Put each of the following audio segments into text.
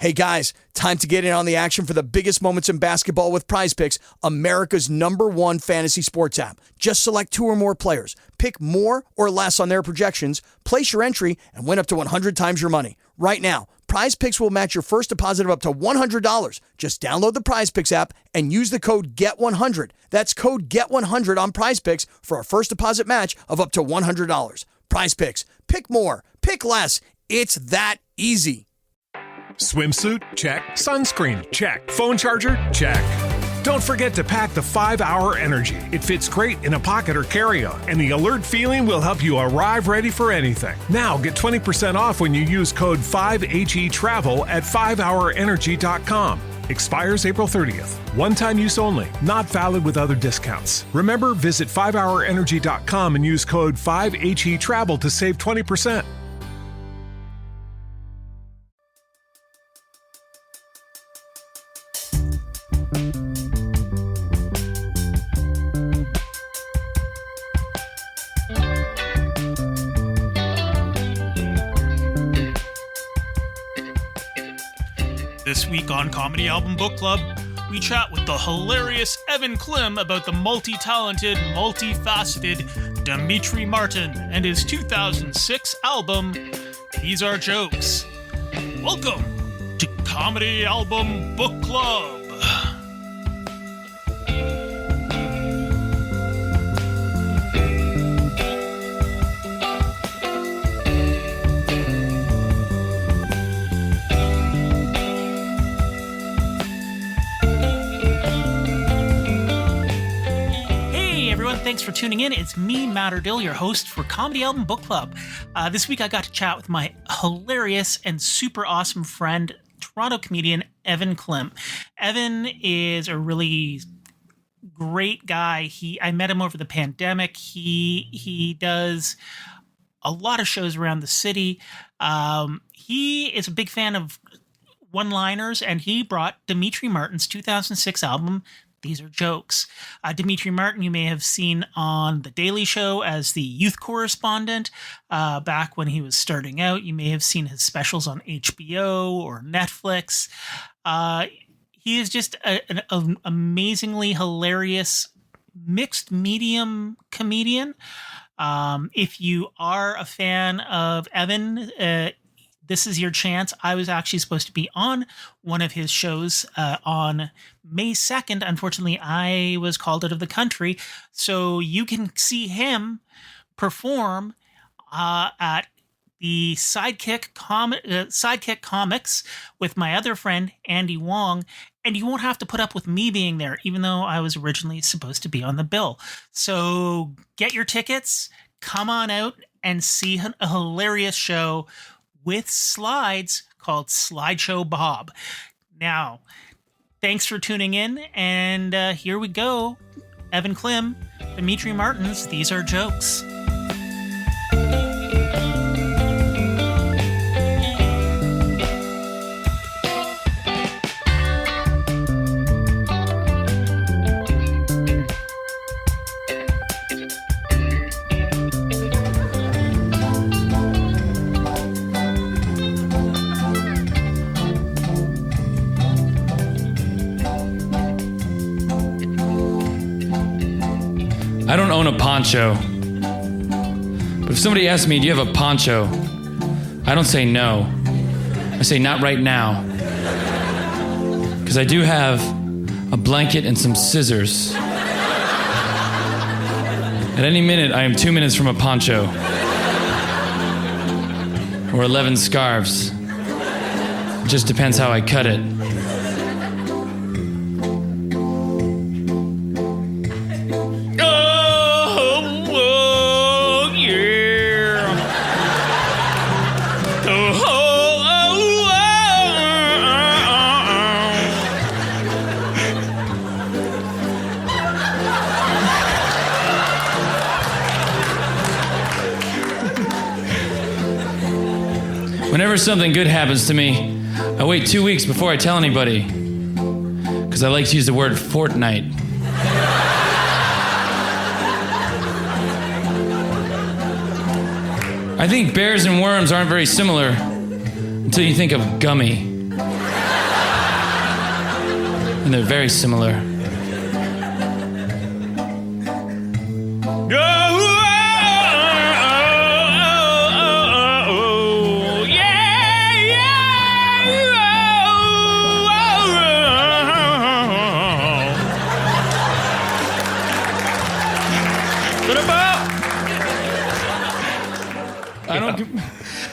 Hey guys, time to get in on the action for the biggest moments in basketball with Prize Picks, America's #1 fantasy sports app. Just select 2 or more players, pick more or less on their projections, place your entry, and win up to 100 times your money. Right now, Prize Picks will match your first deposit of up to $100. Just download the Prize Picks app and use the code GET100. That's code GET100 on Prize Picks for a first deposit match of up to $100. Prize Picks. Pick more. Pick less. It's that easy. Swimsuit? Check. Sunscreen? Check. Phone charger? Check. Don't forget to pack the 5-Hour Energy. It fits great in a pocket or carry-on, and the alert feeling will help you arrive ready for anything. Now get 20% off when you use code 5HETRAVEL at 5hourenergy.com. Expires April 30th. One-time use only. Not valid with other discounts. Remember, visit 5hourenergy.com and use code 5HETRAVEL to save 20%. This week on Comedy Album Book Club, we chat with the hilarious Evan Klim about the multi-talented, multifaceted Demetri Martin and his 2006 album, These Are Jokes. Welcome to Comedy Album Book Club. Thanks for tuning in. It's me, Matt Erdil, your host for Comedy Album Book Club. This week I got to chat with my hilarious and super awesome friend, Toronto comedian Evan Klim. Evan is a really great guy. I met him over the pandemic. He does a lot of shows around the city. He is a big fan of one-liners, and he brought Demetri Martin's 2006 album, These Are Jokes. Demetri Martin, you may have seen on The Daily Show as the youth correspondent back when he was starting out. You may have seen his specials on HBO or Netflix. He is just an amazingly hilarious mixed medium comedian. If you are a fan of Evan, this is your chance. I was actually supposed to be on one of his shows on May 2nd. Unfortunately, I was called out of the country. So you can see him perform at the Sidekick Comics with my other friend, Andy Wong. And you won't have to put up with me being there, even though I was originally supposed to be on the bill. So get your tickets, come on out and see a hilarious show with slides called Slideshow Bob. Now, thanks for tuning in, and here we go. Evan Klim, Demetri Martin's These Are Jokes. I don't own a poncho. But if somebody asks me, do you have a poncho? I don't say no. I say not right now. Because I do have a blanket and some scissors. At any minute, I am 2 minutes from a poncho. Or 11 scarves. It just depends how I cut it. Whenever something good happens to me, I wait 2 weeks before I tell anybody. Because I like to use the word fortnight. I think bears and worms aren't very similar until you think of gummy. and they're very similar.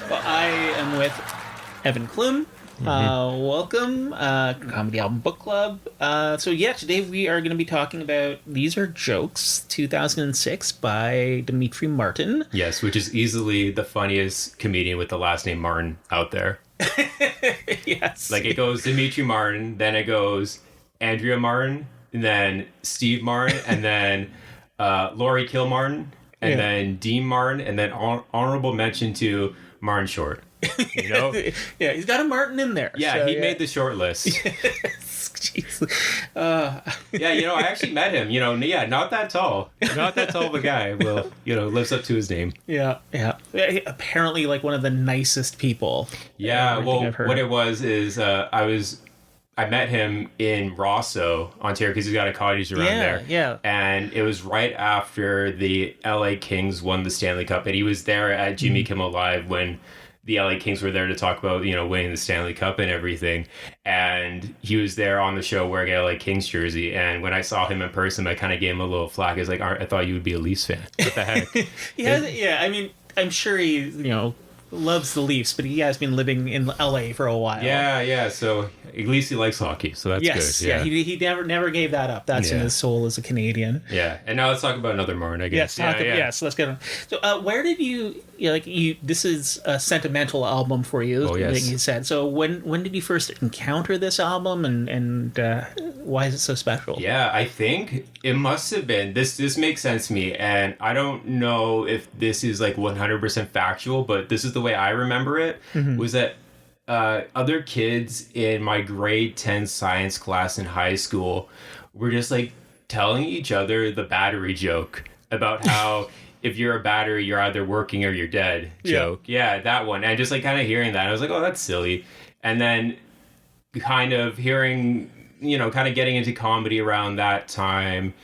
Well, I am with Evan Klim. Welcome, Comedy Album Book Club. Today we are going to be talking about These Are Jokes, 2006 by Demetri Martin. Yes, which is easily the funniest comedian with the last name Martin out there. Yes. Like, it goes Demetri Martin, then it goes Andrea Martin, and then Steve Martin, and then Laurie Kilmartin, and then Dean Martin, and then honorable mention to Martin Short. You know? Yeah, he's got a Martin in there. Yeah, he made the short list. Jeez. Yeah, I actually met him. Not that tall. Not that tall of a guy. Well, lives up to his name. Yeah. Apparently, like, one of the nicest people. Yeah, well, what it was is I met him in Rosso, Ontario, because he's got a cottage around there. Yeah. And it was right after the LA Kings won the Stanley Cup, and he was there at Jimmy Kimmel Live when the LA Kings were there to talk about, winning the Stanley Cup and everything. And he was there on the show wearing a LA Kings jersey. And when I saw him in person, I kind of gave him a little flack. I was like, I thought you would be a Leafs fan. What the heck? I mean, I'm sure he, loves the Leafs, but he has been living in LA for a while. Yeah. So at least he likes hockey, so that's good. Yeah. He never gave that up. That's in his soul as a Canadian. Yeah. And now let's talk about another Martin, I guess. So let's get on. So where did you this is a sentimental album for you, like you said. So when did you first encounter this album, and why is it so special? Yeah, I think it must have been this makes sense to me, and I don't know if this is like 100% factual, but this is the way I remember it, was that other kids in my grade 10 science class in high school were just like telling each other the battery joke about how if you're a battery, you're either working or you're dead joke. Yeah, that one. And just like kind of hearing that, I was like, oh, that's silly. And then kind of hearing, kind of getting into comedy around that time.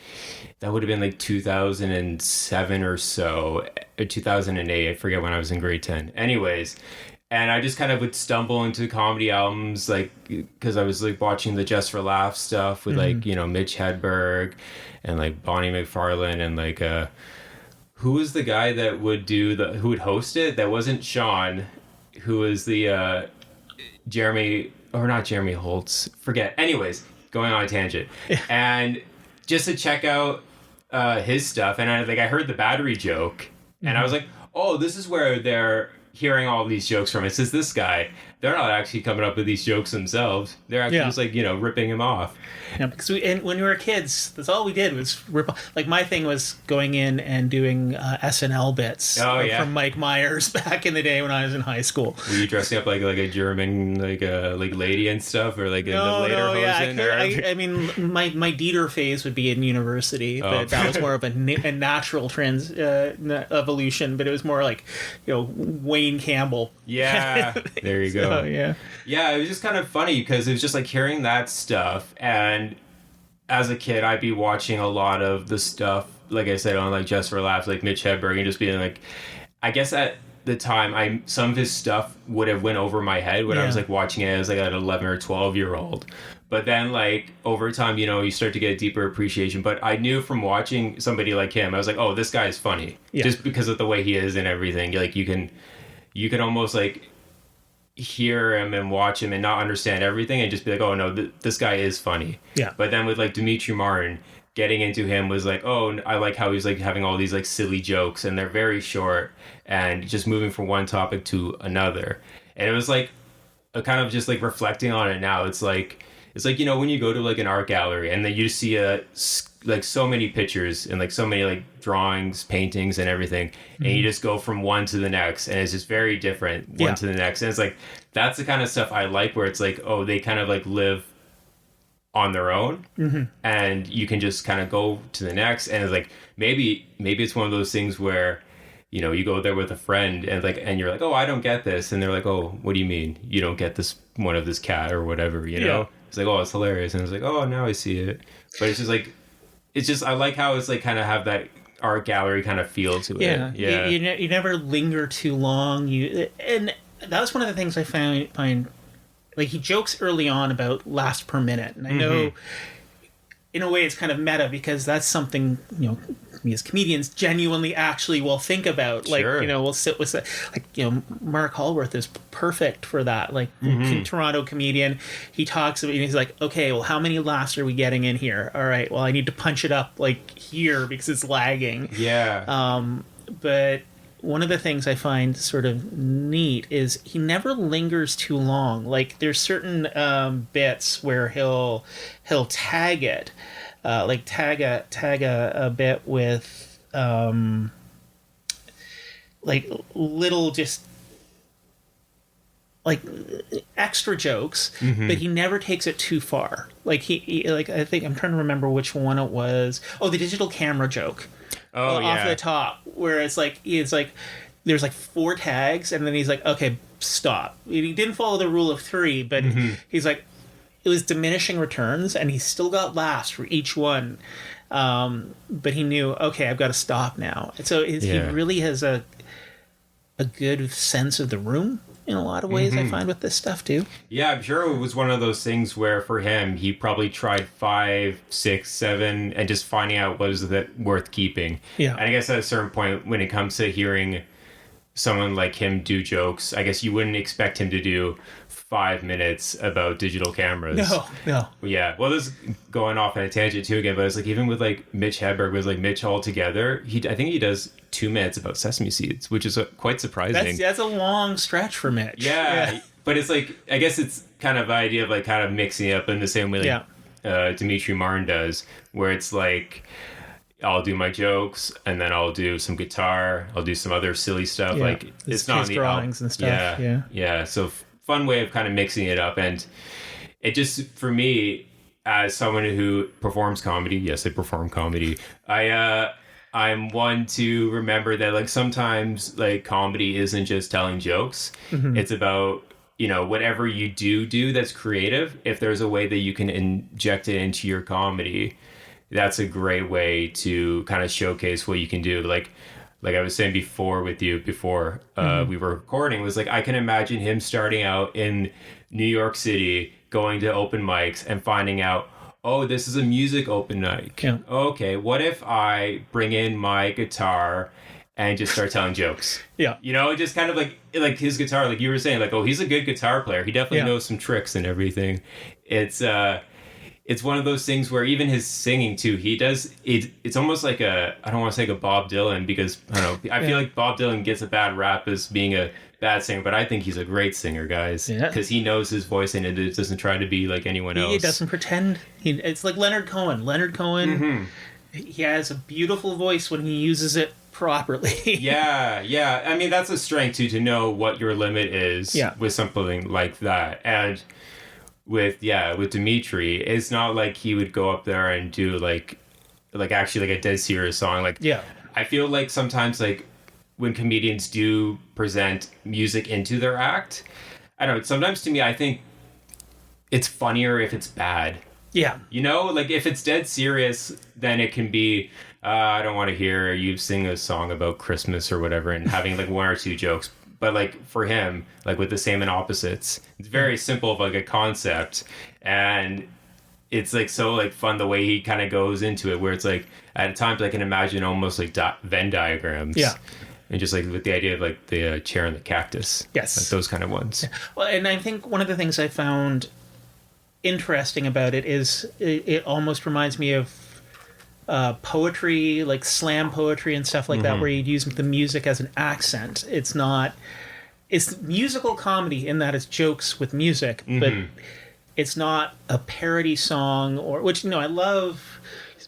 That would have been like 2007 or so, or 2008. I forget when I was in grade 10. Anyways, and I just kind of would stumble into comedy albums, like, because I was like watching the Just for Laughs stuff with like, Mitch Hedberg and like Bonnie McFarlane and like, who was the guy that would who would host it? That wasn't Sean, who was the not Jeremy Holtz. Forget. Anyways, going on a tangent. And just to check out his stuff, and I heard the battery joke, and I was like, oh, this is where they're hearing all these jokes from. It's just this guy. They're not actually coming up with these jokes themselves. They're actually just like, ripping him off. Yeah, because when we were kids, that's all we did was rip. Like, my thing was going in and doing SNL bits from Mike Myers back in the day when I was in high school. Were you dressing up like a German like lady and stuff, or like in the later hosen? I mean, my Dieter phase would be in university, but that was more of a natural evolution. But it was more like Wayne Campbell. Yeah, there you go. Yeah, it was just kind of funny because it was just like hearing that stuff, and as a kid I'd be watching a lot of the stuff, like I said, on like Just for Laughs, like Mitch Hedberg, and just being like, I guess at the time some of his stuff would have went over my head when I was like watching it as like an 11 or 12-year-old. But then like over time, you start to get a deeper appreciation. But I knew from watching somebody like him, I was like, oh, this guy is funny, just because of the way he is and everything. Like you can almost like hear him and watch him and not understand everything and just be like, oh no, this guy is funny. Yeah. But then with like Demetri Martin, getting into him was like, oh, I like how he's like having all these like silly jokes, and they're very short and just moving from one topic to another. And it was like a kind of just like reflecting on it now. It's like when you go to like an art gallery and then you see like so many pictures and like so many like drawings, paintings and everything, and you just go from one to the next, and it's just very different one to the next. And it's like, that's the kind of stuff I like, where it's like, oh, they kind of like live on their own, and you can just kind of go to the next. And it's like, maybe it's one of those things where, you go there with a friend and you're like, oh, I don't get this. And they're like, oh, what do you mean? You don't get this one of this cat or whatever, Yeah. It's like, oh, it's hilarious. And it's like, oh, now I see it. But it's just like, I like how it's like kind of have that art gallery kind of feel to it. Yeah. You never linger too long. And that was one of the things I find like he jokes early on about last per minute. And I know in a way it's kind of meta because that's something, we as comedians genuinely actually will think about. Like, Sure. We'll sit with Mark Hallworth is perfect for that. Like Toronto comedian, he talks about, he's like, okay, well, how many laughs are we getting in here? All right, well, I need to punch it up like here because it's lagging. Yeah. But one of the things I find sort of neat is he never lingers too long. Like there's certain bits where he'll tag it, like tag a bit with like little just like extra jokes, but he never takes it too far. Like he like I think I'm trying to remember which one it was. Oh, the digital camera joke. Oh, yeah. Off the top, where it's like there's like 4 tags, and then he's like, okay, stop. He didn't follow the rule of 3, but he's like, it was diminishing returns, and he still got laughs for each one. But he knew, okay, I've got to stop now. And so he really has a good sense of the room in a lot of ways, I find, with this stuff too. Yeah, I'm sure it was one of those things where for him, he probably tried 5, 6, 7, and just finding out was that worth keeping. Yeah. And I guess at a certain point, when it comes to hearing someone like him do jokes, I guess you wouldn't expect him to do 5 minutes about digital cameras. No. Yeah. Well, this is going off on a tangent too again, but it's like even with like Mitch Hedberg was like Mitch altogether, I think he does 2 minutes about sesame seeds, which is quite surprising. That's a long stretch for Mitch. Yeah. But it's like, I guess it's kind of the idea of like kind of mixing it up in the same way like Demetri Martin does, where it's like, I'll do my jokes and then I'll do some guitar, I'll do some other silly stuff. Like it's not the drawings and stuff. Yeah. So fun way of kind of mixing it up. And it just, for me, as someone who performs comedy, yes, I perform comedy, I'm one to remember that like sometimes like comedy isn't just telling jokes. It's about, whatever you do that's creative. If there's a way that you can inject it into your comedy, that's a great way to kind of showcase what you can do. Like I was saying before we were recording, was like, I can imagine him starting out in New York City, going to open mics and finding out, oh, this is a music open mic. Yeah. Okay, what if I bring in my guitar and just start telling jokes? Yeah. Just kind of like his guitar, like you were saying, like, oh, he's a good guitar player. He definitely knows some tricks and everything. It's one of those things where even his singing too, he does it. It's almost like I don't want to say like a Bob Dylan, because I don't know. I feel like Bob Dylan gets a bad rap as being a bad singer, but I think he's a great singer, guys, because he knows his voice and it doesn't try to be like anyone else. He doesn't pretend. It's like Leonard Cohen. He has a beautiful voice when he uses it properly. Yeah. I mean, that's a strength too, to know what your limit is with something like that. And with Demetri, it's not like he would go up there and do like actually like a dead serious song. Like, I feel like sometimes like when comedians do present music into their act, I don't know, sometimes to me, I think it's funnier if it's bad. Yeah. Like if it's dead serious, then it can be, I don't want to hear you sing a song about Christmas or whatever and having like 1 or 2 jokes. But like for him, like with the same and opposites, it's very simple of like a concept, and it's like so like fun the way he kind of goes into it, where it's like at times I can imagine almost like Venn diagrams. Yeah. And just like with the idea of like the chair and the cactus. Yes. Like those kind of ones. Yeah. Well, and I think one of the things I found interesting about it is it almost reminds me of poetry, like slam poetry and stuff like that, where you'd use the music as an accent. It's musical comedy in that it's jokes with music, but it's not a parody song, or which I love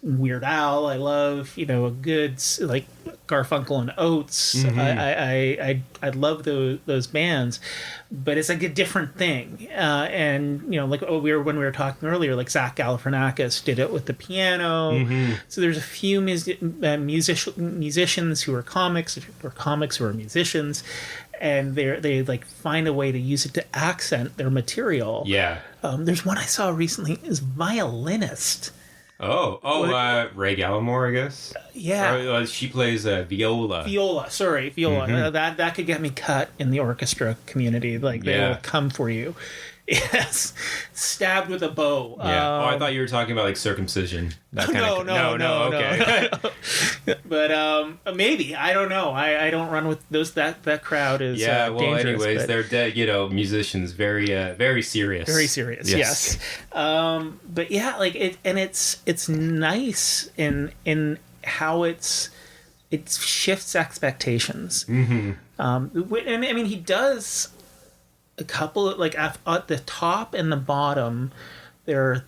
Weird Al. I love a good like Garfunkel and Oates. I love those bands, but it's like a different thing. And you know, like when we were talking earlier, like Zach Galifianakis did it with the piano. So there's a few musicians who are comics, or comics who are musicians, and they like find a way to use it to accent their material. Yeah. There's one I saw recently is violinist. Ray Gallimore, I guess. Yeah. Or, she plays viola. Viola. That could get me cut in the orchestra community. Like, they will come for you. Yes. Stabbed with a bow. Yeah. I thought you were talking about, like, circumcision. That kind No. okay. But maybe. I don't know. I don't run with those. That crowd is dangerous. Anyways, they're dead, musicians. Very serious. Very serious, yes. But yeah, like, it's nice in how it shifts expectations. And I mean, he does a couple of, like, at the top and the bottom, there are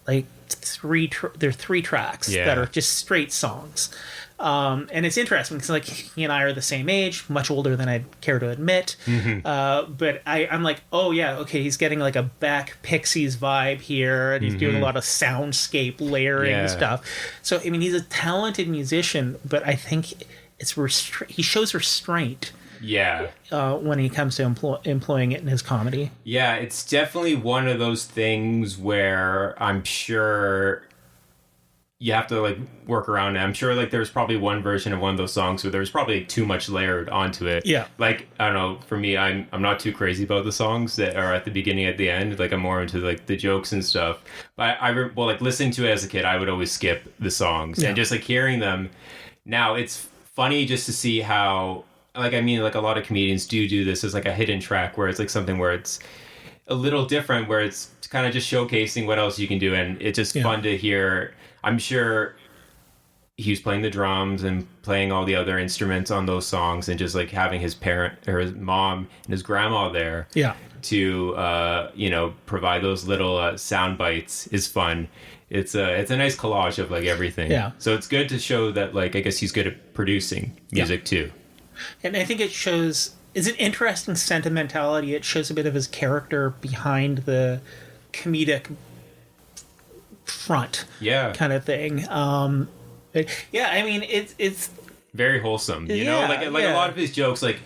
like three tracks that are just straight songs. And it's interesting because, like, he and I are the same age, much older than I'd care to admit. But I'm like, oh yeah, okay, he's getting like a Beck Pixies vibe here, and he's doing a lot of soundscape layering and stuff. So I mean, he's a talented musician, but I think he shows restraint. Yeah. When he comes to employing it in his comedy. Yeah, it's definitely one of those things where I'm sure you have to, like, work around it. I'm sure, like, there's probably one version of one of those songs where there's probably too much layered onto it. Yeah. Like, I don't know, for me, I'm not too crazy about the songs that are at the beginning, at the end. Like, I'm more into, like, the jokes and stuff. But like, listening to it as a kid, I would always skip the songs. And just, like, hearing them now, it's funny just to see how, like, I mean, like, a lot of comedians do this as, like, a hidden track where it's, like, something where it's a little different, where it's kind of just showcasing what else you can do. And it's just fun to hear. I'm sure he was playing the drums and playing all the other instruments on those songs, and just, like, having his parent or his mom and his grandma there to, provide those little sound bites is fun. It's a nice collage of, like, everything. Yeah. So it's good to show that, like, I guess he's good at producing music too. And I think it shows, is an interesting sentimentality. It shows a bit of his character behind the comedic front, kind of thing. I mean, it's very wholesome. You know, like a lot of his jokes, like,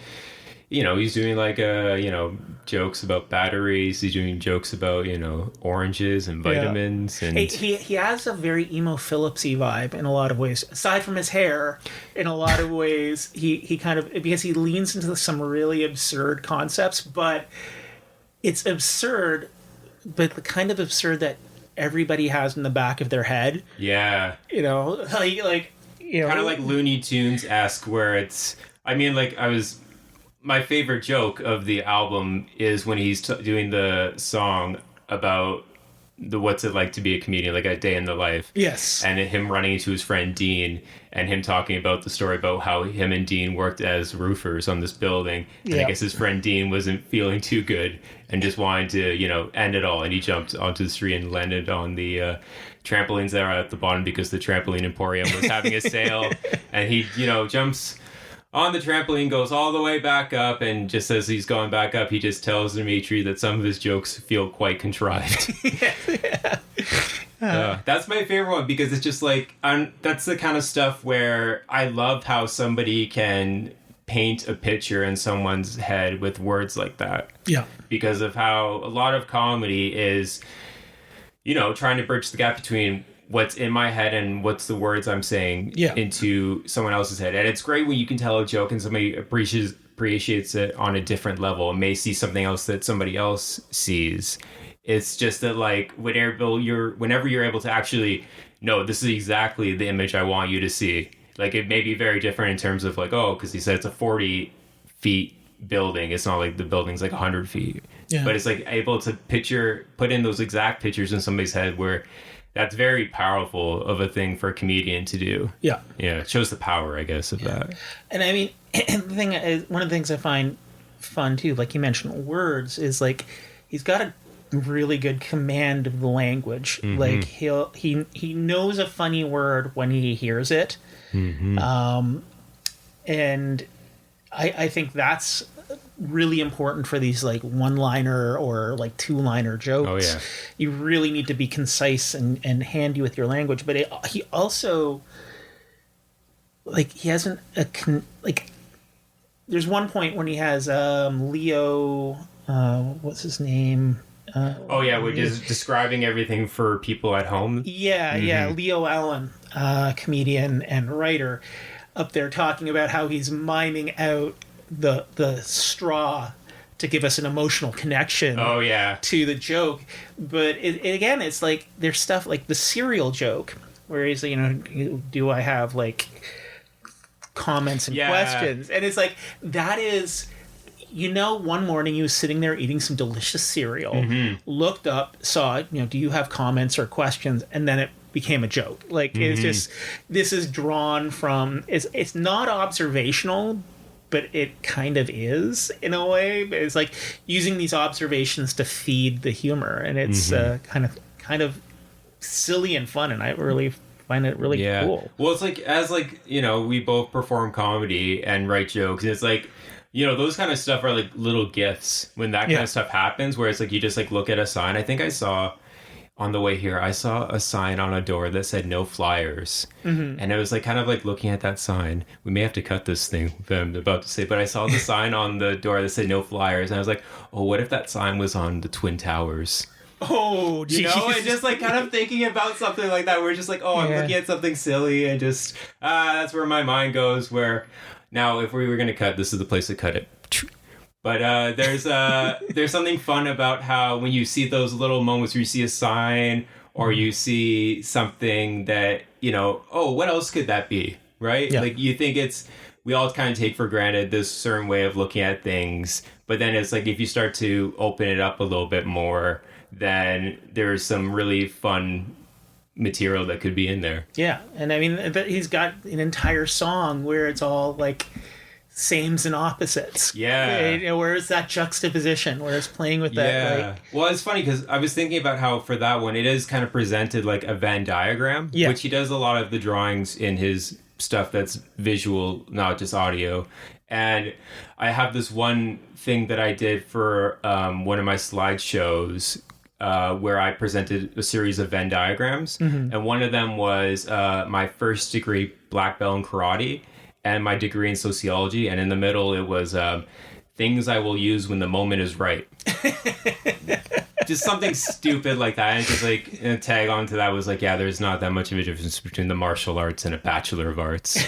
he's doing, like, jokes about batteries. He's doing jokes about, oranges and vitamins. And he has a very Emo Phillipsy vibe in a lot of ways. Aside from his hair, in a lot of ways, he kind of, because he leans into some really absurd concepts, but it's absurd, but the kind of absurd that everybody has in the back of their head. Yeah. Kind of like Looney Tunes-esque, where it's, I mean, like, my favorite joke of the album is when he's doing the song about what's it like to be a comedian, like a day in the life. Yes. And him running into his friend Dean, and him talking about the story about how him and Dean worked as roofers on this building. And I guess his friend Dean wasn't feeling too good and just wanted to, end it all. And he jumped onto the street and landed on the trampolines that are at the bottom because the Trampoline Emporium was having a sale. And he, jumps on the trampoline, goes all the way back up, and just as he's going back up, he just tells Demetri that some of his jokes feel quite contrived. That's my favorite one, because it's just like, that's the kind of stuff where I love how somebody can paint a picture in someone's head with words like that. Yeah. Because of how a lot of comedy is, trying to bridge the gap between what's in my head and what's the words I'm saying into someone else's head. And it's great when you can tell a joke and somebody appreciates it on a different level and may see something else that somebody else sees. It's just that, like, whenever you're able to actually, no, this is exactly the image I want you to see. Like, it may be very different in terms of, like, because he said it's a 40 feet building. It's not like the building's like 100 feet. Yeah. But it's like able to put in those exact pictures in somebody's head, where that's very powerful of a thing for a comedian to do. Yeah. Yeah. It shows the power, I guess, of that. And I mean, the thing is, one of the things I find fun too, like you mentioned, words, is like, he's got really good command of the language. Like he knows a funny word when he hears it. And I think that's really important for these like one-liner or like two-liner jokes. Oh, yeah. You really need to be concise and handy with your language. But he also, like, he hasn't there's one point when he has Leo, what's his name? We're just describing everything for people at home. Yeah, Leo Allen, comedian and writer, up there talking about how he's miming out the straw to give us an emotional connection to the joke. But again, it's like there's stuff like the cereal joke where he's, do I have like comments and questions? And it's like, that is, one morning he was sitting there eating some delicious cereal, looked up, saw, do you have comments or questions? And then it became a joke. Like, it's just, this is drawn from, it's not observational, but it kind of is in a way. It's like using these observations to feed the humor, and it's kind of silly and fun, and I really find it really cool. Well, it's like, as like, we both perform comedy and write jokes, and it's like, those kind of stuff are like little gifts when that kind of stuff happens, where it's like you just like look at a sign. I think on the way here, I saw a sign on a door that said no flyers. And I was like, kind of like looking at that sign. We may have to cut this thing that I'm about to say, but I saw the sign on the door that said no flyers. And I was like, oh, what if that sign was on the Twin Towers? Oh, and just like kind of thinking about something like that. We're just like, oh, I'm looking at something silly, and just, that's where my mind goes. Where now, if we were going to cut, this is the place to cut it. But there's something fun about how when you see those little moments where you see a sign or you see something that, what else could that be, right? Yeah. Like, you think we all kind of take for granted this certain way of looking at things, but then it's like if you start to open it up a little bit more, then there's some really fun material that could be in there. Yeah, and I mean, he's got an entire song where it's all like sames and opposites. Yeah. Where is that juxtaposition? Where it's playing with that. Yeah. Like, well, it's funny because I was thinking about how for that one, it is kind of presented like a Venn diagram, which he does a lot of the drawings in his stuff that's visual, not just audio. And I have this one thing that I did for one of my slideshows where I presented a series of Venn diagrams. And one of them was my first degree black belt in karate and my degree in sociology, and in the middle it was things I will use when the moment is right. Just something stupid like that, and just like a tag onto that was like, there's not that much of a difference between the martial arts and a Bachelor of Arts.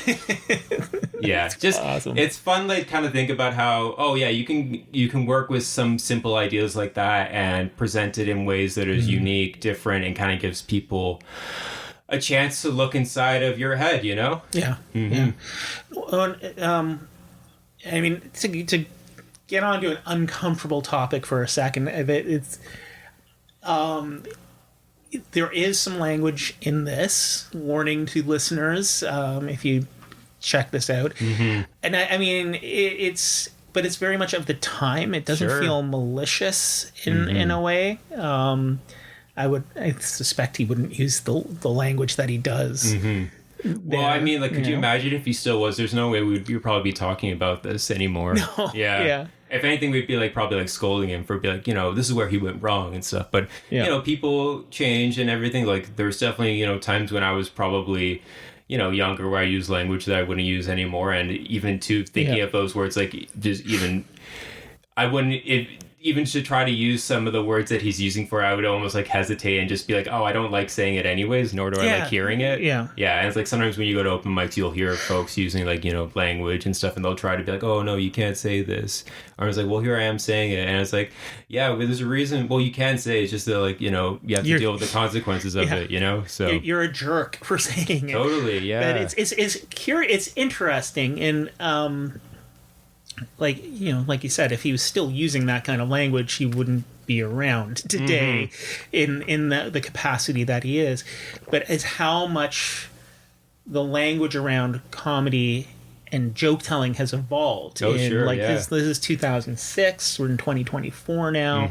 Just awesome. It's fun, like, kind of think about how you can work with some simple ideas like that and present it in ways that is unique, different, and kind of gives people a chance to look inside of your head, Yeah. Well, I mean, to get onto an uncomfortable topic for a second, it's there is some language in this. Warning to listeners, if you check this out. And I mean, it's very much of the time. It doesn't feel malicious in a way. I suspect he wouldn't use the language that he does. Well, I mean, like, could you imagine if he still was? There's no way we'd probably be talking about this anymore. No. Yeah. If anything, we'd be like probably like scolding him for like, this is where he went wrong and stuff. But people change and everything. Like, there's definitely times when I was probably younger where I used language that I wouldn't use anymore, and even to thinking of those words, like, just even I wouldn't. Even to try to use some of the words that he's using for, I would almost like hesitate and just be like, oh, I don't like saying it anyways, nor do I like hearing it. Yeah. And it's like sometimes when you go to open mics, you'll hear folks using like, language and stuff, and they'll try to be like, oh, no, you can't say this. Or it's like, well, here I am saying it. And it's like, well, there's a reason. Well, you can say it. It's just that, like, you have to deal with the consequences of it, So you're a jerk for saying it. Totally, yeah. But it's curious. It's interesting in like you said, if he was still using that kind of language, he wouldn't be around today in the capacity that he is. But it's how much the language around comedy and joke telling has evolved. This is 2006. We're in 2024 now.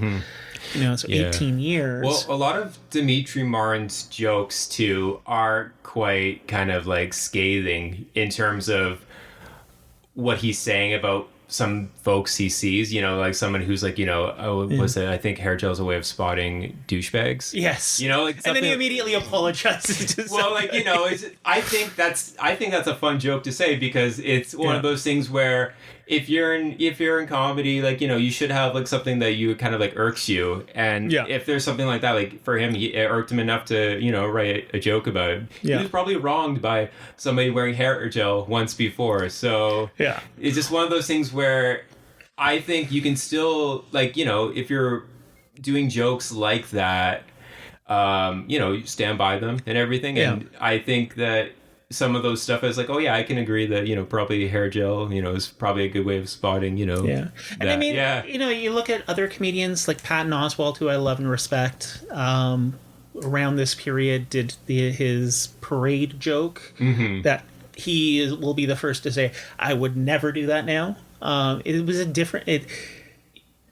So 18 years. Well, a lot of Demetri Martin's jokes too are quite kind of like scathing in terms of what he's saying about some folks he sees, like someone who's like, was it, I think hair gel is a way of spotting douchebags. Yes. Like and then he immediately apologizes to well, like, I think that's a fun joke to say because it's one of those things where if you're in comedy, like, you should have like something that you kind of like irks you. And if there's something like that, like for him, it irked him enough to, write a joke about it. Yeah. He was probably wronged by somebody wearing hair gel once before. So it's just one of those things where I think you can still, like, if you're doing jokes like that, you stand by them and everything. Yeah. And I think that some of those stuff is like, I can agree that, probably hair gel, is probably a good way of spotting, And I mean, you look at other comedians like Patton Oswalt, who I love and respect, around this period did his parade joke that he will be the first to say, I would never do that now. It was a different,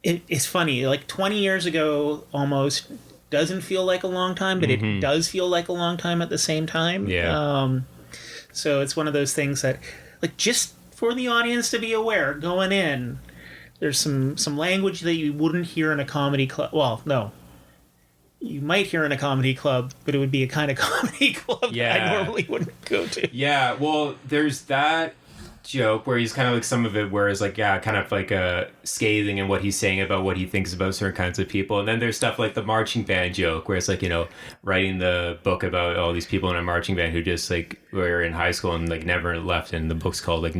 it's funny, like 20 years ago almost doesn't feel like a long time, but it does feel like a long time at the same time. Yeah. So it's one of those things that, like, just for the audience to be aware, going in, there's some language that you wouldn't hear in a comedy club. Well, no. You might hear in a comedy club, but it would be a kind of comedy club that I normally wouldn't go to. Yeah, well, there's that joke where he's kind of like some of it where it's like, kind of like a scathing in what he's saying about what he thinks about certain kinds of people. And then there's stuff like the marching band joke where it's like, writing the book about all these people in a marching band who just like were in high school and like never left. And the book's called like,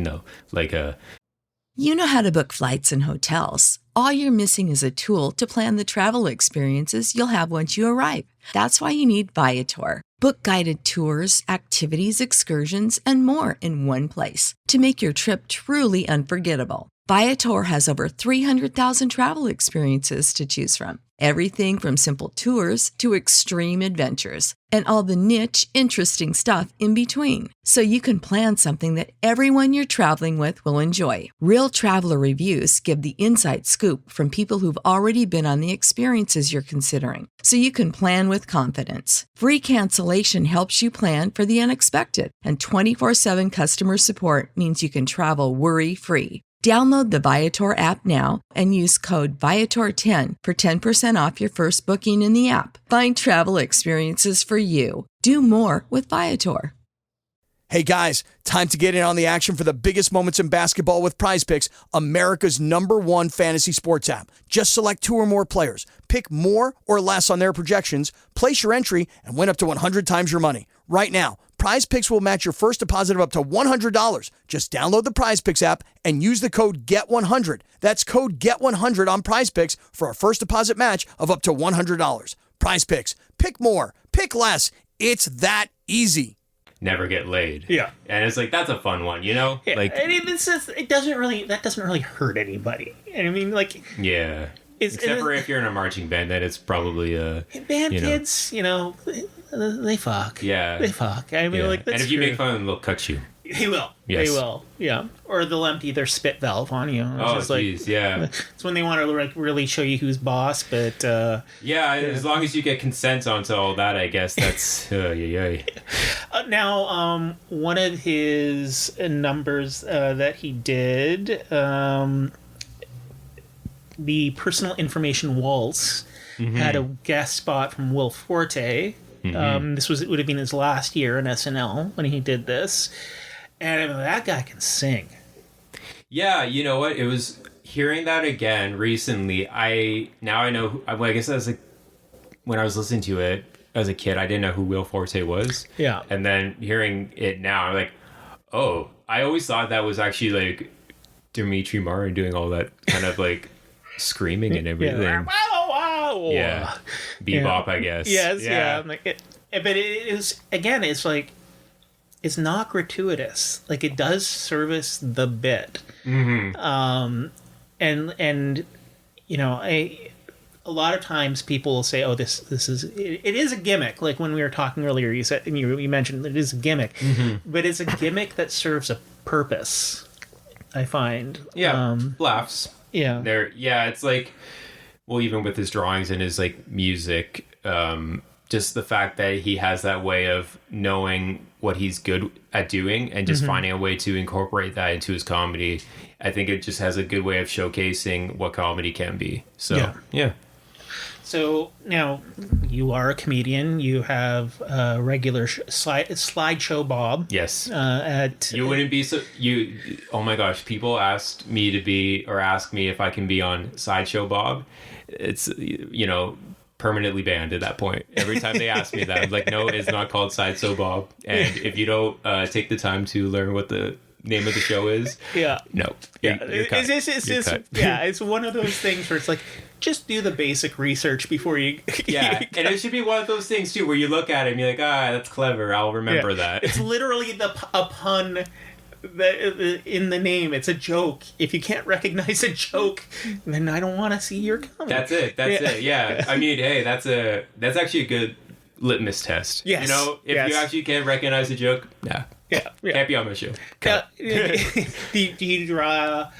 You know how to book flights and hotels. All you're missing is a tool to plan the travel experiences you'll have once you arrive. That's why you need Viator. Book guided tours, activities, excursions, and more in one place to make your trip truly unforgettable. Viator has over 300,000 travel experiences to choose from. Everything from simple tours to extreme adventures and all the niche, interesting stuff in between. So you can plan something that everyone you're traveling with will enjoy. Real traveler reviews give the inside scoop from people who've already been on the experiences you're considering. So you can plan with confidence. Free cancellation helps you plan for the unexpected. And 24/7 customer support means you can travel worry-free. Download the Viator app now and use code Viator10 for 10% off your first booking in the app. Find travel experiences for you. Do more with Viator. Hey guys, time to get in on the action for the biggest moments in basketball with Prize Picks, America's #1 fantasy sports app. Just select 2 or more players, pick more or less on their projections, place your entry, and win up to 100 times your money. Right now, Prize Picks will match your first deposit of up to $100. Just download the Prize Picks app and use the code GET100. That's code GET100 on Prize Picks for a first deposit match of up to $100. Prize Picks. Pick more. Pick less. It's that easy. Never get laid. Yeah. And it's like, that's a fun one, Yeah, like, I mean, that doesn't really hurt anybody. And I mean, like... Yeah. Except for if you're in a marching band, then it's probably band kids, they fuck. Yeah. They fuck. I mean, like, that's and if you true. make fun of them, they'll cut you. They will. Yes. They will. Yeah. Or they'll empty their spit valve on you. It's jeez, yeah. It's when they want to like really show you who's boss, but as long as you get consent onto all that, I guess that's Now, one of his numbers that he did, the personal information waltz, had a guest spot from Will Forte. It would have been his last year in SNL when he did this. And that guy can sing. Yeah, you know what? It was hearing that again recently. I know. I guess as when I was listening to it as a kid, I didn't know who Will Forte was. Yeah. And then hearing it now, I'm like, oh, I always thought that was actually like Demetri Martin doing all that kind of like screaming and everything. Yeah. Bebop, I guess. Yes, yeah. But it is, again, it's like, it's not gratuitous. Like, it does service the bit. And a lot of times people will say, oh, this is, it is a gimmick. Like when we were talking earlier, you said, and you mentioned that it is a gimmick, but it's a gimmick that serves a purpose, I find. Yeah. Laughs. Yeah. It's like, well, even with his drawings and his like music, just the fact that he has that way of knowing what he's good at doing and just finding a way to incorporate that into his comedy. I think it just has a good way of showcasing what comedy can be. So, yeah. So now you are a comedian. You have a regular slideshow Bob. Yes. You wouldn't be so oh my gosh, people ask me if I can be on Sideshow Bob. It's, permanently banned at that point. Every time they ask me that, I'm like, no, it's not called Sideshow Bob. And if you don't take the time to learn what the name of the show is, you're cut. It's one of those things where it's like, just do the basic research before you and it should be one of those things too where you look at it and you're like, that's clever, I'll remember that. It's literally a pun in the name. It's a joke. If you can't recognize a joke, then I don't want to see your comedy. That's it. I mean, hey, that's actually a good litmus test. Yes. If you actually can't recognize a joke, can't be on my show. Do you draw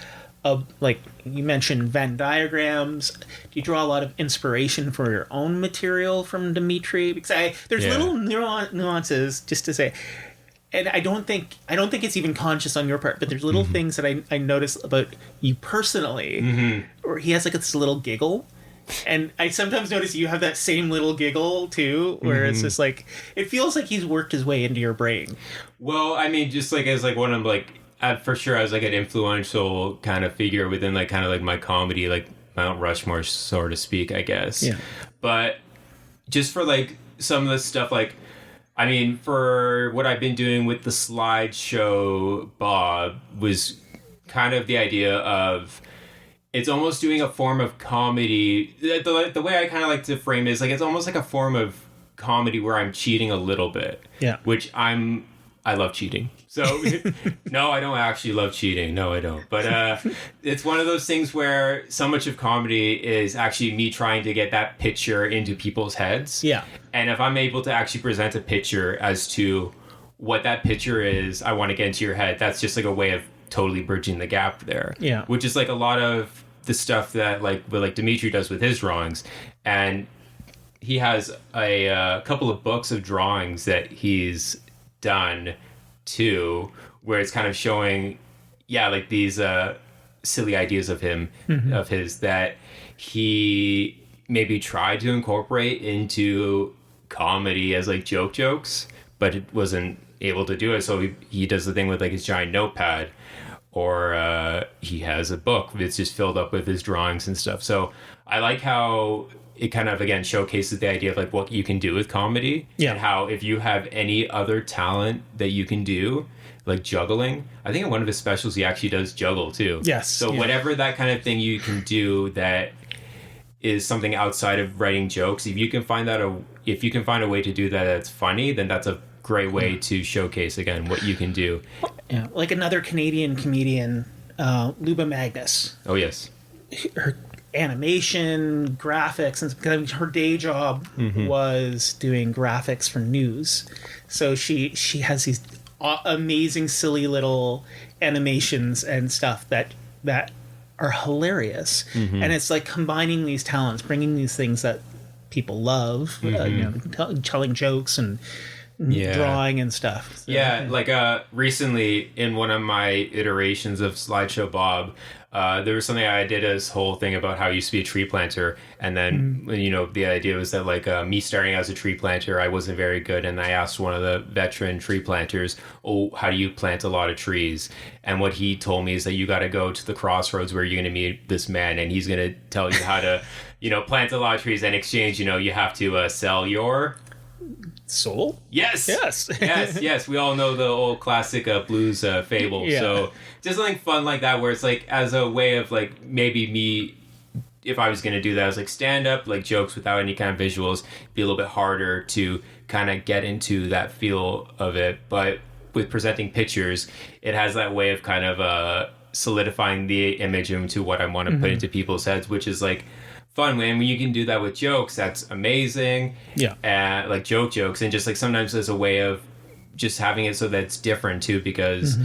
like you mentioned Venn diagrams? Do you draw a lot of inspiration for your own material from Demetri? Because there's little nuances, just to say, and I don't think it's even conscious on your part, but there's little things that I notice about you personally, where he has like this little giggle. And I sometimes notice you have that same little giggle too, where it's just like, it feels like he's worked his way into your brain. Well, I mean, just like as like one of like, for sure, I was like an influential kind of figure within like kind of like my comedy, like Mount Rushmore, so to speak, I guess. Yeah. But just for like some of the stuff, like, I mean, for what I've been doing with the slideshow Bob was kind of the idea of, it's almost doing a form of comedy. The way I kind of like to frame it is like, it's almost like a form of comedy where I'm cheating a little bit. Yeah. Which I love cheating. So, no, I don't actually love cheating. No, I don't. But it's one of those things where so much of comedy is actually me trying to get that picture into people's heads. Yeah. And if I'm able to actually present a picture as to what that picture is, I want to get into your head, that's just like a way of totally bridging the gap there. Yeah. Which is like a lot of the stuff that like Demetri does with his drawings. And he has a couple of books of drawings that he's done too, where it's kind of showing, like these silly ideas of him, of his, that he maybe tried to incorporate into comedy as like jokes, but it wasn't able to do it. So he does the thing with like his giant notepad, or he has a book that's just filled up with his drawings and stuff. So I like how it kind of, again, showcases the idea of like what you can do with comedy, and how if you have any other talent that you can do, like juggling. I think in one of his specials he actually does juggle too. Yes. So whatever that kind of thing you can do that is something outside of writing jokes, if you can find a way to do that that's funny, then that's a great way to showcase again what you can do. Yeah, like another Canadian comedian, Luba Magnus. Oh yes. Her animation, graphics, and because her day job was doing graphics for news, so she has these amazing silly little animations and stuff that are hilarious, and it's like combining these talents, bringing these things that people love, telling jokes and drawing and stuff. So, like recently in one of my iterations of Slideshow Bob, there was something I did, this whole thing about how I used to be a tree planter, and then the idea was that like me starting as a tree planter, I wasn't very good, and I asked one of the veteran tree planters, how do you plant a lot of trees? And what he told me is that you got to go to the crossroads where you're going to meet this man, and he's going to tell you how to plant a lot of trees. In exchange, you have to sell your soul. Yes. We all know the old classic blues fable. So just something fun like that, where it's like as a way of like, maybe me, if I was going to do that as like stand up, like jokes without any kind of visuals, be a little bit harder to kind of get into that feel of it. But with presenting pictures, it has that way of kind of solidifying the image into what I want to put into people's heads, which is like fun. When you can do that with jokes, that's amazing. Like jokes, and just like sometimes there's a way of just having it so that it's different too, because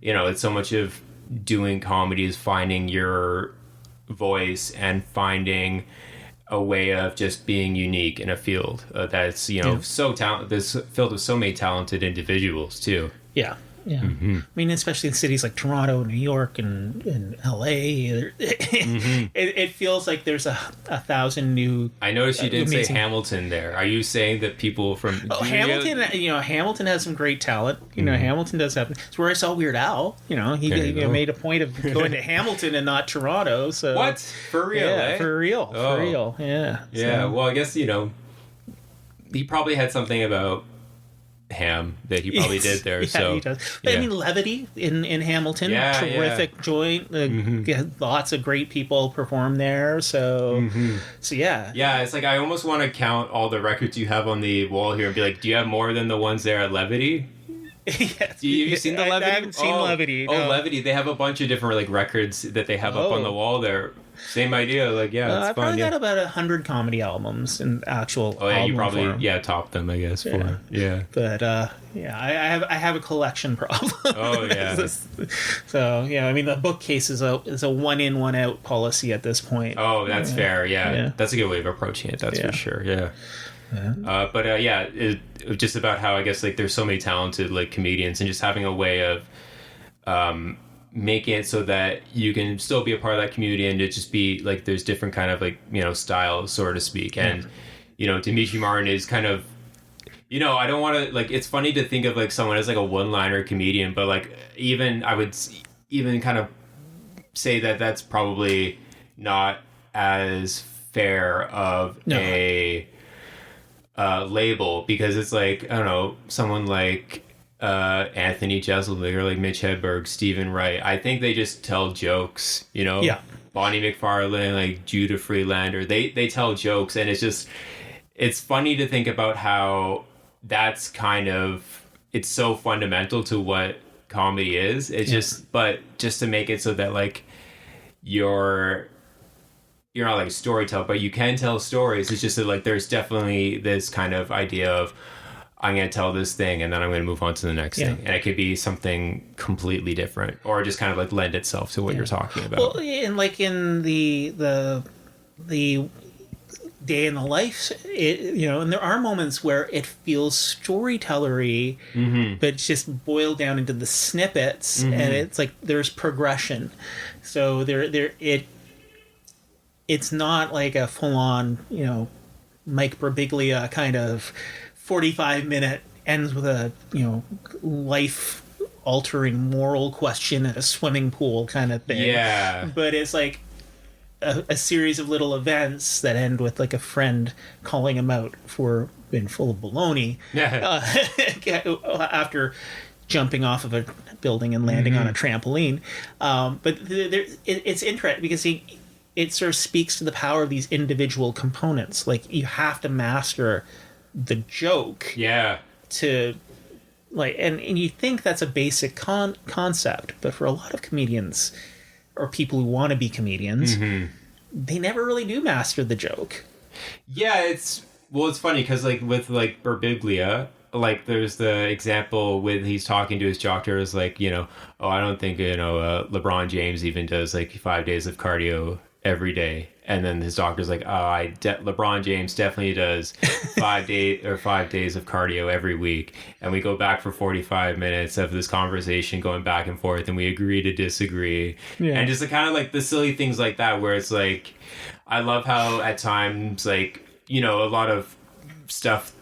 it's so much of doing comedy is finding your voice and finding a way of just being unique in a field that's so talented. This filled with so many talented individuals too. Yeah. Yeah, I mean, especially in cities like Toronto, New York, and LA, it feels like there's a thousand new. I noticed you didn't amazing... say Hamilton there. Are you saying that people from Hamilton? Hamilton has some great talent. Hamilton does have. It's where I saw Weird Al. He made a point of going to Hamilton and not Toronto. So what for real? Yeah, for real, for real. Yeah. Yeah. So. Well, I guess he probably had something about Ham that he probably did there. Yeah, so he does. But, I mean, Levity in Hamilton, terrific joint. Lots of great people perform there. So yeah. Yeah, it's like I almost want to count all the records you have on the wall here and be like, do you have more than the ones there at Levity? Yes. Have you seen the Levity? I haven't seen Levity. No. Oh, Levity. They have a bunch of different records that they have up on the wall there. Same idea. It's I fun. Probably got about 100 comedy albums in actual. Oh yeah, album you probably form. Topped them, I guess. But I have a collection problem. Oh yeah. So I mean, the bookcase is a one in, one out policy at this point. Oh, that's fair. Yeah, that's a good way of approaching it. That's for sure. Yeah. It's just about how I guess there's so many talented comedians and just having a way of making it so that you can still be a part of that community and it just be there's different kind of styles, so to speak. And Demetri Martin is kind of I don't want to it's funny to think of someone as a one-liner comedian, but even I would even kind of say that that's probably not as fair of a label, because it's I don't know, someone Anthony Jeselnik or Mitch Hedberg, Stephen Wright. I think they just tell jokes, Bonnie McFarlane, Judah Freelander, they tell jokes, and it's funny to think about how that's it's so fundamental to what comedy is. It's but just to make it so that you're not a storyteller, but you can tell stories. It's just that there's definitely this kind of idea of, I'm going to tell this thing and then I'm going to move on to the next thing. And it could be something completely different, or just kind of lend itself to what you're talking about. Well, and in the day in the life, and there are moments where it feels storytellery, but it's just boiled down into the snippets, and it's there's progression. So it's not a full-on, Mike Birbiglia kind of 45-minute ends with a life-altering moral question at a swimming pool kind of thing. Yeah. But it's a series of little events that end with a friend calling him out for being full of baloney after jumping off of a building and landing on a trampoline. But it's interesting because it sort of speaks to the power of these individual components. You have to master the joke to and you think that's a basic concept, but for a lot of comedians or people who want to be comedians, they never really do master the joke. It's funny because with Birbiglia, there's the example with he's talking to his doctor is I don't think LeBron James even does 5 days of cardio every day. And then his doctor's LeBron James definitely does 5 days of cardio every week. And we go back for 45 minutes of this conversation going back and forth, and we agree to disagree. Yeah. And just the kind of the silly things like that, where it's I love how at times, a lot of stuff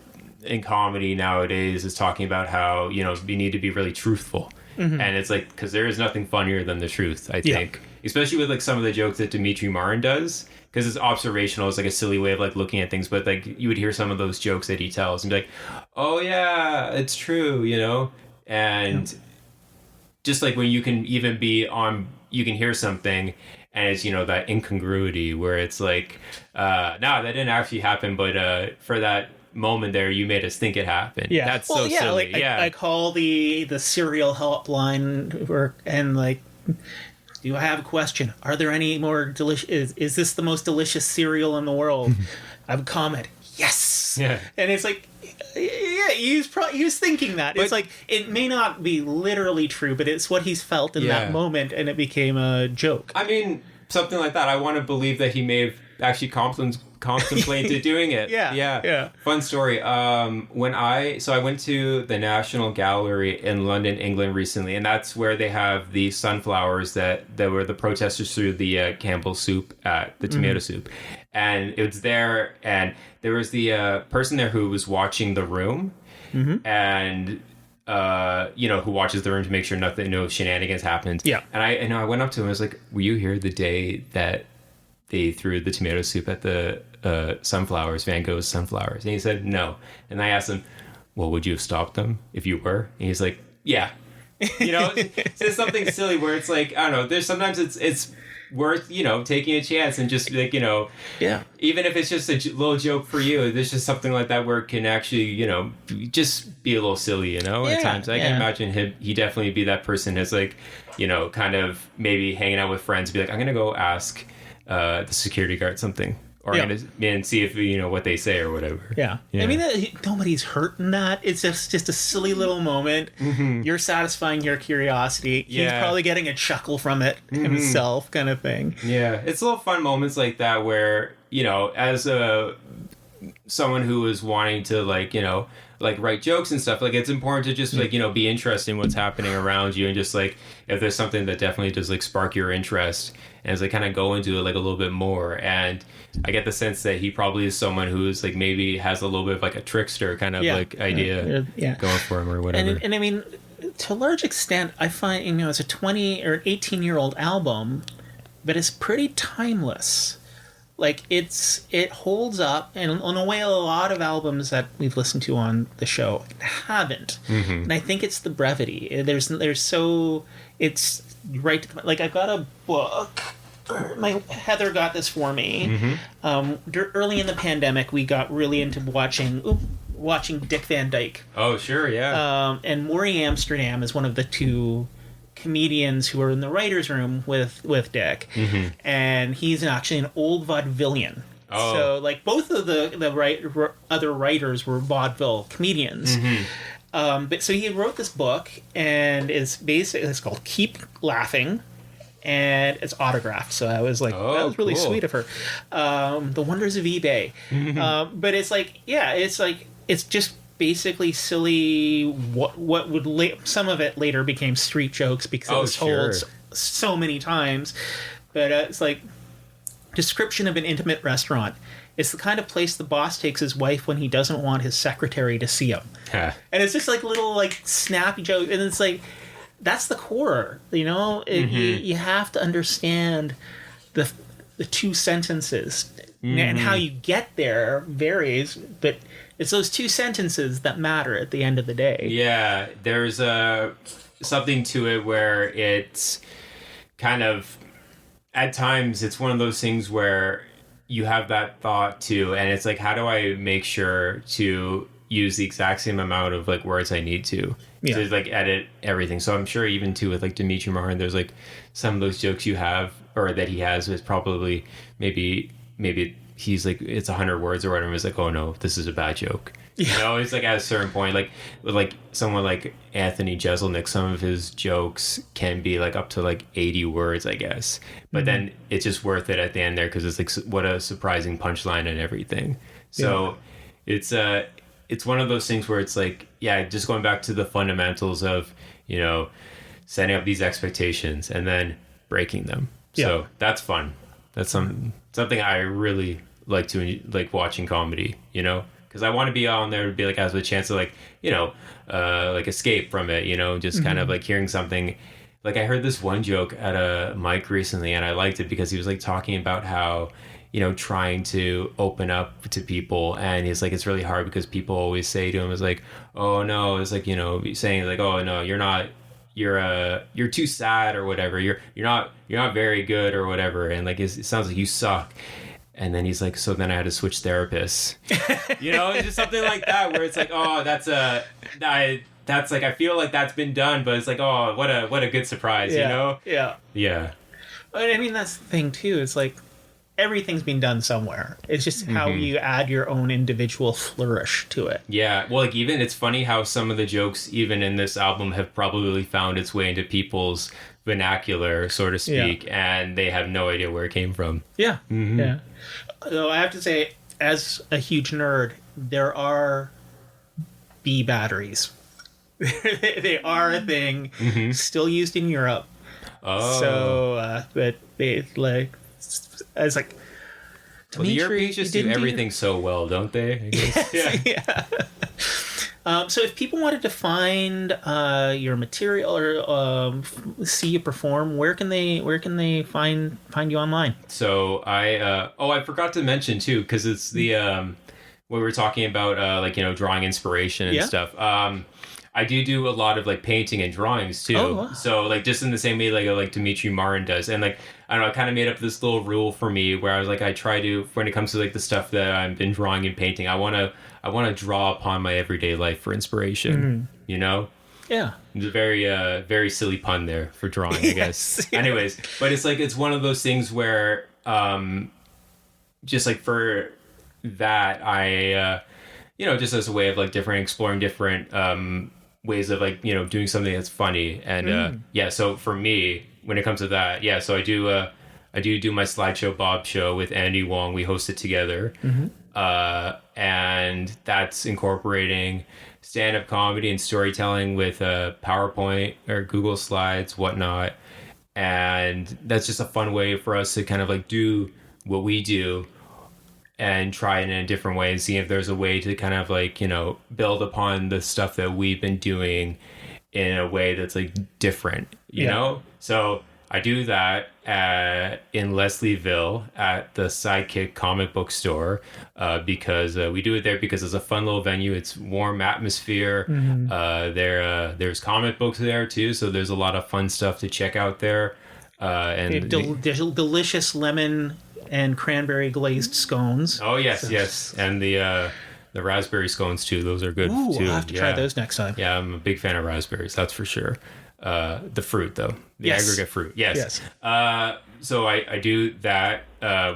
in comedy nowadays is talking about how, you need to be really truthful. And it's because there is nothing funnier than the truth, I think. Especially with some of the jokes that Demetri Martin does, because it's observational. It's a silly way of looking at things, but you would hear some of those jokes that he tells and be oh yeah, it's true, and just when you can even be on, you can hear something and it's that incongruity where it's no, that didn't actually happen, but for that moment there you made us think it happened. That's so silly. I call the cereal helpline and do I have a question? Are there any more delicious? Is this the most delicious cereal in the world? I have a comment. Yes. Yeah. And it's he was thinking that. But, it's it may not be literally true, but it's what he's felt in that moment, and it became a joke. I mean, something like that. I want to believe that he may have actually contemplated doing it. Yeah. Fun story. When I went to the National Gallery in London, England recently, and that's where they have the sunflowers that were the protesters threw the Campbell soup at, the tomato soup. And it was there, and there was the person there who was watching the room, and who watches the room to make sure no shenanigans happened. Yeah. And I went up to him and I was like, were you here the day that they threw the tomato soup at the sunflowers, Van Gogh's sunflowers? And he said, no. And I asked him, well, would you have stopped them if you were? And he's like, yeah. It's something silly where it's like, I don't know, there's sometimes it's worth, taking a chance and just like, even if it's just a little joke for you, there's just something like that where it can actually, just be a little silly, at times. I can imagine he definitely be that person who's like, kind of maybe hanging out with friends, be like, I'm going to go ask the security guard something. Or and see if what they say or whatever. Yeah. I mean, nobody's hurt in that. It's just a silly little moment. You're satisfying your curiosity. He's probably getting a chuckle from it himself, kind of thing. Yeah, it's little fun moments like that where as someone who is wanting to write jokes and stuff, like it's important to just be interested in what's happening around you, and just like if there's something that definitely does like spark your interest, and as I kind of go into it like a little bit more. And I get the sense that he probably is someone who's like maybe has a little bit of like a trickster kind of like idea going for him or whatever. And I mean, to a large extent, I find it's a 20 or 18-year-old album, but it's pretty timeless. Like it holds up, and in a way, a lot of albums that we've listened to on the show haven't. And I think it's the brevity. It's right. Like I've got a book. My Heather got this for me. Early in the pandemic, we got really into watching Dick Van Dyke. Oh, sure, yeah. And Maury Amsterdam is one of the two comedians who are in the writer's room with Dick, and he's actually an old vaudevillian. Oh. So like both of the other writers were vaudeville comedians. But so he wrote this book, and it's called Keep Laughing, and it's autographed. So I was like, that was really sweet of her. The Wonders of eBay. But it's like, it's just basically silly. What would some of it later became street jokes because it was told so many times. But it's like description of an intimate restaurant. It's the kind of place the boss takes his wife when he doesn't want his secretary to see him. And it's just like little like snappy jokes, and it's like that's the core. You have to understand the two sentences, and how you get there varies, but it's those two sentences that matter at the end of the day. Yeah, there's something to it where it's kind of, at times, it's one of those things where you have that thought too, and it's like, how do I make sure to use the exact same amount of like words I need to like edit everything? So I'm sure even too with like Demetri Martin, there's like some of those jokes you have or that he has is probably maybe he's like, it's 100 words or whatever. It's like, oh no, this is a bad joke. It's like at a certain point, like with someone like Anthony Jeselnik, some of his jokes can be like up to like 80 words, I guess. But then it's just worth it at the end there because it's like what a surprising punchline and everything. So it's one of those things where it's like, just going back to the fundamentals of, setting up these expectations and then breaking them. So that's fun. That's something I really like to like watching comedy, because I want to be on there to be like, has a chance to like, like escape from it, just kind of like hearing something. Like I heard this one joke at a mic recently, and I liked it because he was like talking about how, trying to open up to people, and he's like, it's really hard because people always say to him, is like, oh no, it's like, saying like, oh no, you're not, you're too sad or whatever, you're not very good or whatever, and like it sounds like you suck. And then he's like, so then I had to switch therapists. It's just something like that where it's like, oh, that's like, I feel like that's been done, but it's like, oh, what a good surprise, Yeah. I mean, that's the thing too. It's like everything's been done somewhere. It's just how you add your own individual flourish to it. Yeah. Well, like even it's funny how some of the jokes even in this album have probably found its way into people's vernacular, so to speak, and they have no idea where it came from. Yeah. Yeah. Though I have to say, as a huge nerd, there are bee batteries. They are a thing still used in Europe. Oh. So, but they like, I was like, Well, the Europeans just do everything so well, don't they? I guess. Yeah. So if people wanted to find your material or see you perform, where can they find you online? So I forgot to mention too, because it's the what we were talking about, like, you know, drawing inspiration and stuff. I do a lot of like painting and drawings too. Oh, wow. So like just in the same way like Demetri Martin does, and like I don't know, I kind of made up this little rule for me where I was like, I try to, when it comes to like the stuff that I've been drawing and painting, I want to draw upon my everyday life for inspiration. You know. Yeah. It's a very silly pun there for drawing, I guess. Yeah. Anyways, but it's one of those things where just like for that, I you know, just as a way of like exploring different ways of like, you know, doing something that's funny. And yeah, so for me, when it comes to that, yeah, so I do my Slideshow Bob show with Andy Wong. We host it together. And that's incorporating stand-up comedy and storytelling with PowerPoint or Google Slides, whatnot. And that's just a fun way for us to kind of like do what we do and try it in a different way and see if there's a way to kind of like, you know, build upon the stuff that we've been doing in a way that's like different, you know? So I do that in Leslieville at the Sidekick comic book store because we do it there because it's a fun little venue. It's warm atmosphere. There's comic books there too, so there's a lot of fun stuff to check out there. And delicious lemon and cranberry glazed scones. Oh yes, yes, and the raspberry scones too. Those are good too. I'll have to try those next time. Yeah, I'm a big fan of raspberries. That's for sure. The fruit though, the aggregate fruit. Yes. So I do that.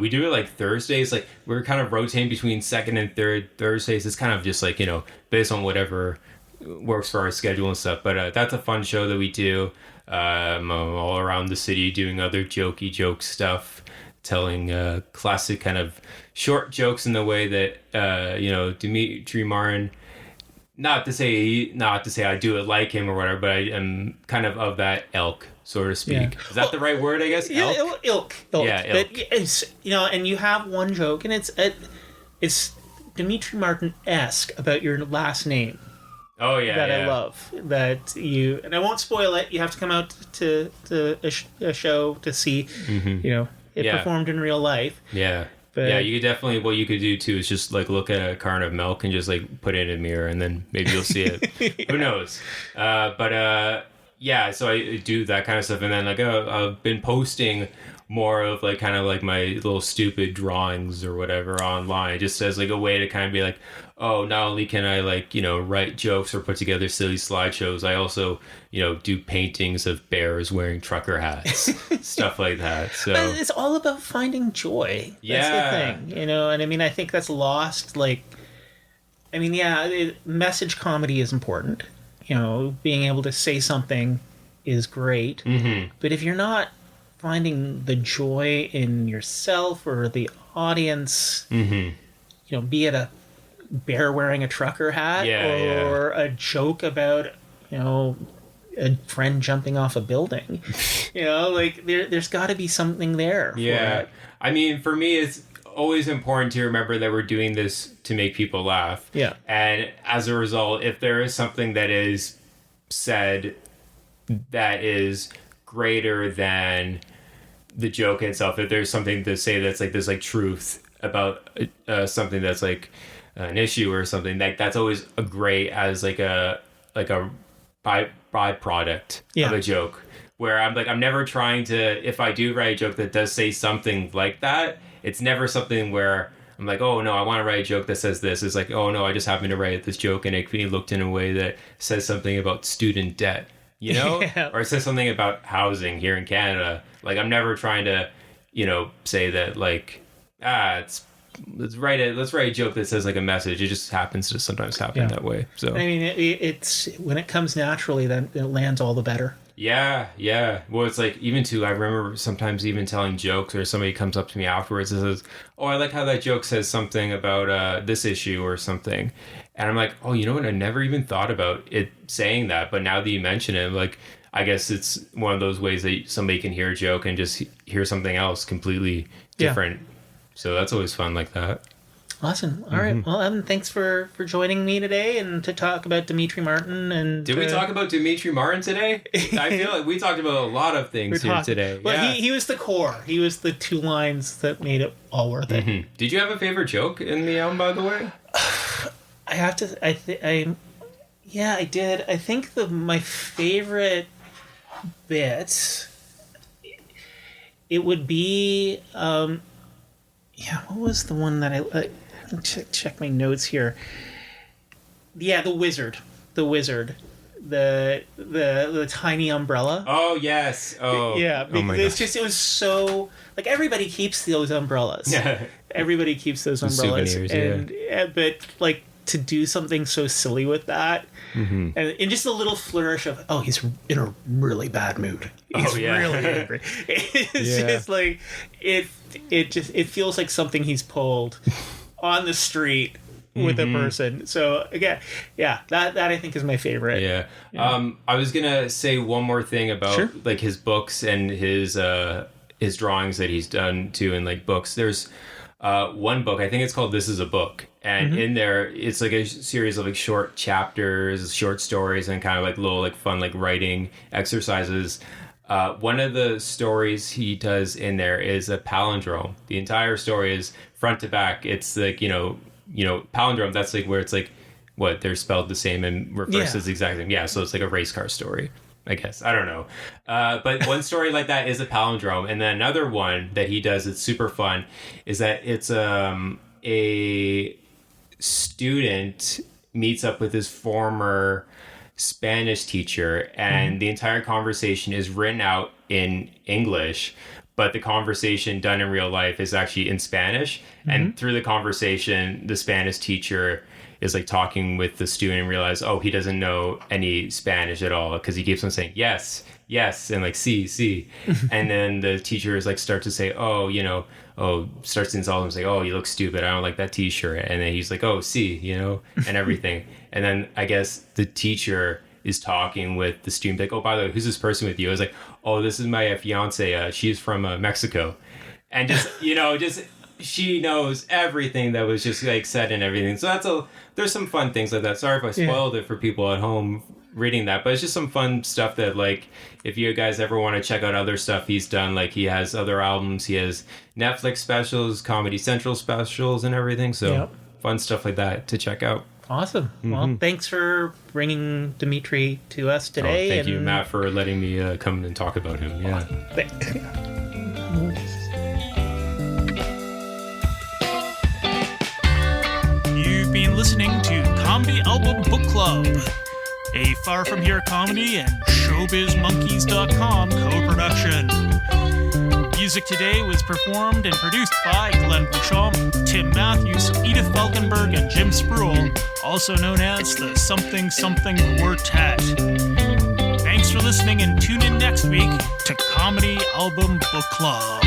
We do it like Thursdays. Like we're kind of rotating between second and third Thursdays. It's kind of just like, you know, based on whatever works for our schedule and stuff. But that's a fun show that we do. I'm all around the city doing other jokey joke stuff, telling classic kind of short jokes in the way that you know, Demetri Martin. Not to say I do it like him or whatever, but I am kind of that ilk, so to speak. Yeah. Is that the right word, I guess? Ilk. Yeah, ilk. But it's, you know, and you have one joke, and it's Demetri Martin-esque about your last name. Oh yeah, that I love. That you, and I won't spoil it. You have to come out to a show to see, you know, it performed in real life. Yeah. But yeah, you could definitely, what you could do too is just like look at a carton of milk and just like put it in a mirror and then maybe you'll see it. Who knows? Yeah, so I do that kind of stuff. And then like I've been posting more of like kind of like my little stupid drawings or whatever online, just as like a way to kind of be like, oh, not only can I like, you know, write jokes or put together silly slideshows, I also, you know, do paintings of bears wearing trucker hats, stuff like that. So but it's all about finding joy. Yeah. That's the thing, you know, and I mean, I think that's lost. Like, I mean, message comedy is important. You know, being able to say something is great. But if you're not finding the joy in yourself or the audience, you know, be it a bear wearing a trucker hat or a joke about, you know, a friend jumping off a building, you know, like there's got to be something there. Yeah. I mean, for me, it's always important to remember that we're doing this to make people laugh. Yeah. And as a result, if there is something that is said that is greater than the joke itself, if there's something to say that's like this like truth about something that's like an issue or something, that's always a great as like a byproduct of a joke, where I'm never trying to, if I do write a joke that does say something like that, it's never something where I'm like, oh no, I want to write a joke that says this. It's like, oh no, I just happen to write this joke and it can be looked in a way that says something about student debt, you know, or it says something about housing here in Canada. Like I'm never trying to, you know, say that like, let's write a joke that says like a message. It just happens to sometimes happen that way. So I mean, it's when it comes naturally, then it lands all the better. Yeah. Well, it's like, even too, I remember sometimes even telling jokes, or somebody comes up to me afterwards and says, oh, I like how that joke says something about this issue or something. And I'm like, oh, you know what? I never even thought about it saying that. But now that you mention it, like, I guess it's one of those ways that somebody can hear a joke and just hear something else completely different. So that's always fun like that. Awesome. All right. Well, Evan, thanks for joining me today and to talk about Demetri Martin. And did we talk about Demetri Martin today? I feel like we talked about a lot of things here today. Well, he was the core. He was the 2 lines that made it all worth it. Did you have a favorite joke in the album, by the way? I have to. I did. I think my favorite bit, it would be. What was the one that I check my notes here? Yeah, the wizard, the tiny umbrella. Oh yes. Oh yeah. Oh my it was so, like, everybody keeps those umbrellas. Yeah. Everybody keeps those umbrellas. Souvenirs, but like, to do something so silly with that, and just a little flourish of, oh, he's in a really bad mood. He's really angry. It's just like it feels like something he's pulled on the street with a person. So again, that I think is my favorite. Yeah. I was gonna say one more thing about like his books and his drawings that he's done too, in like books. There's one book, I think it's called This Is a Book, and in there it's like a series of like short chapters, short stories, and kind of like little like fun like writing exercises. One of the stories he does in there is a palindrome. The entire story is front to back. It's like, you know, palindrome, that's like where it's like what, they're spelled the same and reversed as the exact same. Yeah, so it's like a race car story, I guess. I don't know. But one story like that is a palindrome. And then another one that he does that's super fun is that it's a student meets up with his former Spanish teacher, and the entire conversation is written out in English, but the conversation done in real life is actually in Spanish. And through the conversation, the Spanish teacher is like talking with the student and realize, oh, he doesn't know any Spanish at all, because he keeps on saying yes, and like sí. And then the teacher is like start to say, starts to insult him, say, oh, you look stupid, I don't like that t-shirt. And then he's like, oh, sí, and everything. And then I guess the teacher is talking with the student, like, oh, by the way, who's this person with you? I was like, oh, this is my fiance. She's from Mexico. And just, she knows everything that was just like said and everything. So there's some fun things like that. Sorry if I spoiled it for people at home reading that, but it's just some fun stuff that, like, if you guys ever want to check out other stuff he's done, like he has other albums, he has Netflix specials, Comedy Central specials and everything. So fun stuff like that to check out. Awesome. Well, thanks for bringing Demetri to us today. Thank you, Matt, for letting me come and talk about him. Yeah. You've been listening to Comedy Album Book Club, a Far From Here comedy and ShowbizMonkeys.com co-production. Music today was performed and produced by Glenn Bouchon, Tim Matthews, Edith Falkenberg, and Jim Spruill, also known as the Something Something Quartet. Thanks for listening, and tune in next week to Comedy Album Book Club.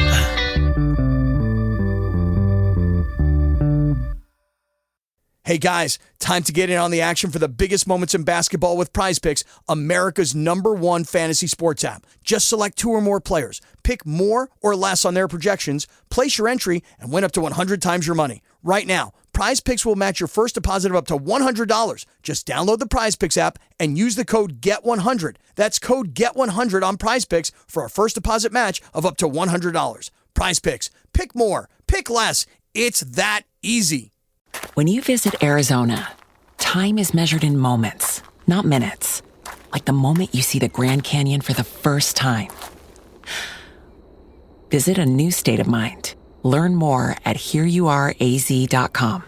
Hey guys, time to get in on the action for the biggest moments in basketball with Prize Picks, America's #1 fantasy sports app. Just select 2 or more players, pick more or less on their projections, place your entry, and win up to 100 times your money. Right now, Prize Picks will match your first deposit of up to $100. Just download the Prize Picks app and use the code GET100. That's code GET100 on Prize Picks for a first deposit match of up to $100. Prize Picks. Pick more. Pick less. It's that easy. When you visit Arizona, time is measured in moments, not minutes. Like the moment you see the Grand Canyon for the first time. Visit a new state of mind. Learn more at hereyouareaz.com.